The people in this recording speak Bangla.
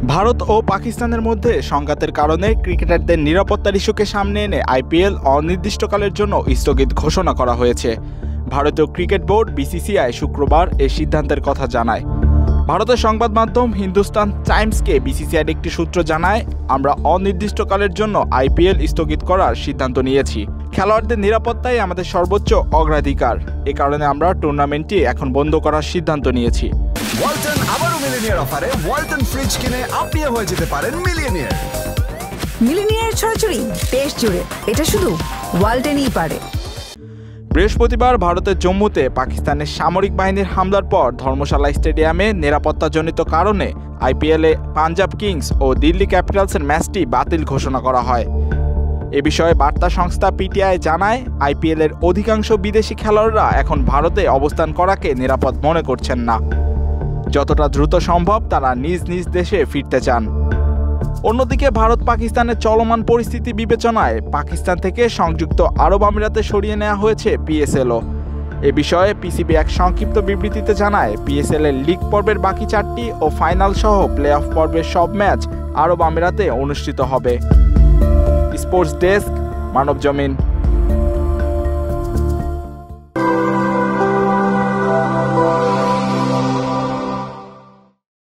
ভারত ও পাকিস্তানের মধ্যে সংঘাতের কারণে ক্রিকেটারদের নিরাপত্তার ইস্যুকে সামনে এনে আইপিএল অনির্দিষ্টকালের জন্য স্থগিত ঘোষণা করা হয়েছে। ভারতীয় ক্রিকেট বোর্ড বিসিসিআই শুক্রবার এই সিদ্ধান্তের কথা জানায়। ভারতের সংবাদ মাধ্যম হিন্দুস্তান টাইমসকে বিসিসিআইয়ের একটি সূত্র জানায়, আমরা অনির্দিষ্টকালের জন্য আইপিএল স্থগিত করার সিদ্ধান্ত নিয়েছি। খেলোয়াড়দের নিরাপত্তাই আমাদের সর্বোচ্চ অগ্রাধিকার। এ কারণে আমরা টুর্নামেন্টটি এখন বন্ধ করার সিদ্ধান্ত নিয়েছি। ওয়ালটন আবারও মিলিনিয়ার অফারে ওয়ালটন ফ্রিজ কিনে আপনিও হয়ে যেতে পারেন মিলিয়নিয়ার। মিলিনিয়ার ছড়াছড়ি দেশ জুড়ে, এটা শুধু ওয়ালটনই পারে। বৃহস্পতিবার ভারতের জম্মুতে পাকিস্তানের সামরিক বাহিনীর হামলার পর ধর্মশালা স্টেডিয়ামে নিরাপত্তাজনিত কারণে আইপিএলে পাঞ্জাব কিংস ও দিল্লি ক্যাপিটালসের ম্যাচটি বাতিল ঘোষণা করা হয়। এ বিষয়ে বার্তা সংস্থা পিটিআই জানায়, আইপিএলের অধিকাংশ বিদেশি খেলোয়াড়রা এখন ভারতে অবস্থান করাকে নিরাপদ মনে করছেন না। যতটা দ্রুত সম্ভব তারা নিজ নিজ দেশে ফিরতে চান। অন্যদিকে ভারত পাকিস্তানের চলমান পরিস্থিতি বিবেচনায় পাকিস্তান থেকে সংযুক্ত আরব আমিরাতে সরিয়ে নেওয়া হয়েছে পিএসএলও। এ বিষয়ে পিসিবি এক সংক্ষিপ্ত বিবৃতিতে জানায়, পিএসএল এর লিগ পর্বের বাকি 4টি ও ফাইনাল সহ প্লে অফ পর্বের সব ম্যাচ আরব আমিরাতে অনুষ্ঠিত হবে। Sports desk, Manabzamin.